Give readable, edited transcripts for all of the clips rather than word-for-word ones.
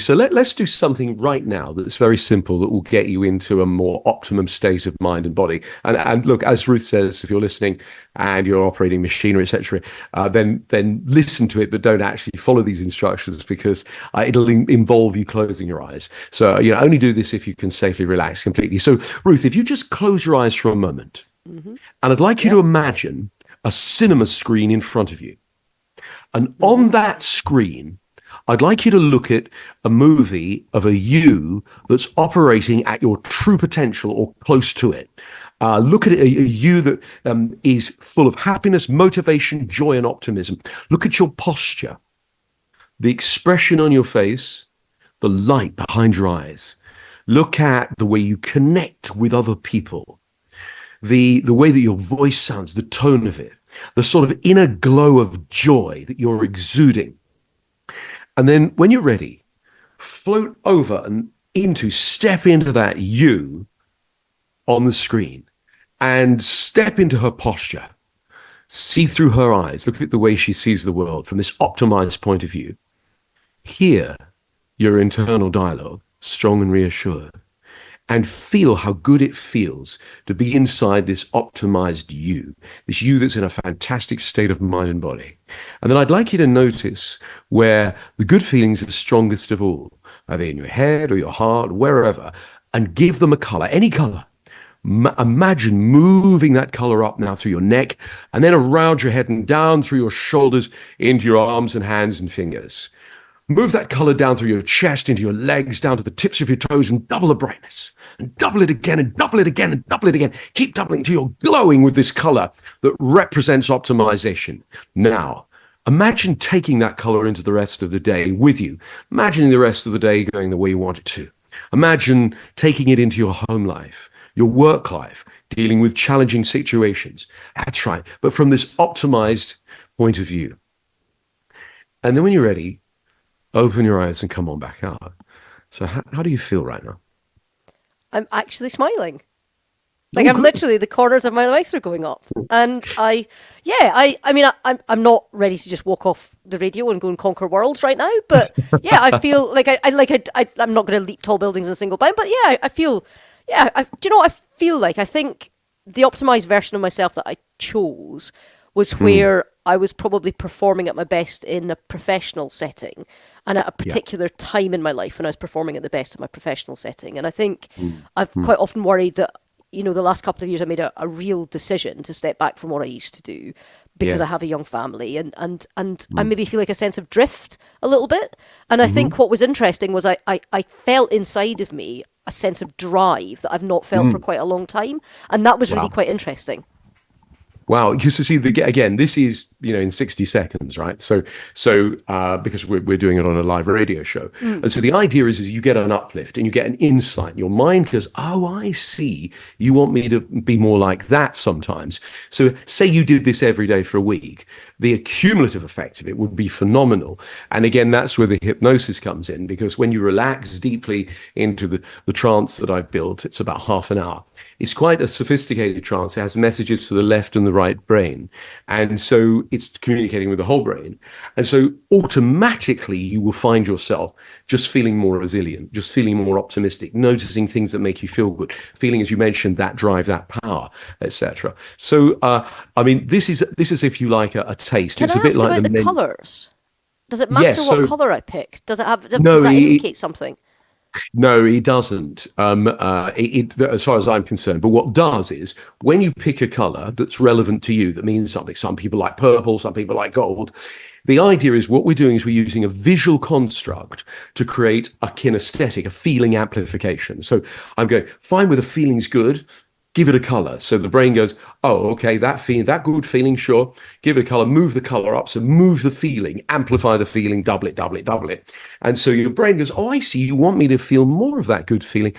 So let's do something right now that's very simple that will get you into a more optimum state of mind and body. And look, as Ruth says, if you're listening and you're operating machinery, etc., then listen to it, but don't actually follow these instructions because it'll involve you closing your eyes. So only do this if you can safely relax completely. So Ruth, if you just close your eyes for a moment, and I'd like you to imagine a cinema screen in front of you, and on that screen, I'd like you to look at a movie of a you that's operating at your true potential or close to it. Look at a you that is full of happiness, motivation, joy, and optimism. Look at your posture, the expression on your face, the light behind your eyes. Look at the way you connect with other people, the way that your voice sounds, the tone of it, the sort of inner glow of joy that you're exuding. And then when you're ready, float over and step into that you on the screen and step into her posture. See through her eyes. Look at the way she sees the world from this optimized point of view. Hear your internal dialogue, strong and reassured, and feel how good it feels to be inside this optimized you, this you that's in a fantastic state of mind and body. And then I'd like you to notice where the good feelings are strongest of all. Are they in your head or your heart, wherever? And give them a color, any color. Imagine moving that color up now through your neck and then around your head and down through your shoulders into your arms and hands and fingers. Move that color down through your chest, into your legs, down to the tips of your toes, and double the brightness. And double it again, and double it again, and double it again. Keep doubling till you're glowing with this color that represents optimization. Now, imagine taking that color into the rest of the day with you. Imagining the rest of the day going the way you want it to. Imagine taking it into your home life, your work life, dealing with challenging situations. That's right, but from this optimized point of view. And then when you're ready, open your eyes and come on back out. So how do you feel right now? I'm actually smiling. Like, I'm literally, the corners of my mouth are going up. And I'm not ready to just walk off the radio and go and conquer worlds right now. But yeah, I feel like I'm not going to leap tall buildings in a single bound. But yeah, I feel, do you know what I feel like? I think the optimized version of myself that I chose was where I was probably performing at my best in a professional setting and at a particular time in my life when I was performing at the best in my professional setting. And I think I've quite often worried that, the last couple of years I made a real decision to step back from what I used to do because I have a young family and I maybe feel like a sense of drift a little bit. And I think what was interesting was I felt inside of me a sense of drive that I've not felt for quite a long time. And that was really quite interesting. Wow, you see, again, this is in 60 seconds, right? So because we're doing it on a live radio show, and so the idea is you get an uplift and you get an insight. Your mind goes, oh, I see. You want me to be more like that sometimes. So say you did this every day for a week, the accumulative effect of it would be phenomenal. And again, that's where the hypnosis comes in, because when you relax deeply into the trance that I've built, it's about half an hour. It's quite a sophisticated trance. It has messages for the left and the right brain. And so it's communicating with the whole brain. And so automatically you will find yourself just feeling more resilient, just feeling more optimistic, noticing things that make you feel good, feeling, as you mentioned, that drive, that power, etc. So, this is, if you like, a taste. Can it's I a bit ask like about the colours? Does it matter what colour I pick? Does that indicate something? No, it doesn't, as far as I'm concerned. But what does is when you pick a color that's relevant to you, that means something. Some people like purple, some people like gold. The idea is what we're doing is we're using a visual construct to create a kinesthetic, a feeling amplification. So I'm going, fine, with the feeling's good, give it a color. So the brain goes, oh, okay, that good feeling, sure. Give it a color, move the color up. So move the feeling, amplify the feeling, double it, double it, double it. And so your brain goes, oh, I see, you want me to feel more of that good feeling.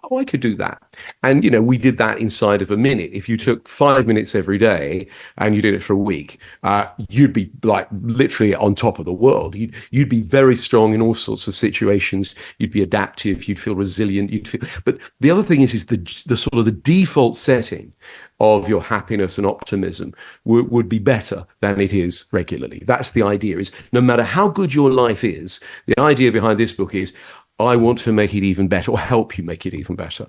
Oh, I could do that. And, we did that inside of a minute. If you took 5 minutes every day and you did it for a week, you'd be like literally on top of the world. You'd be very strong in all sorts of situations. You'd be adaptive. You'd feel resilient. But the other thing is the sort of the default setting of your happiness and optimism would be better than it is regularly. That's the idea, is no matter how good your life is, the idea behind this book is I want to make it even better, or help you make it even better.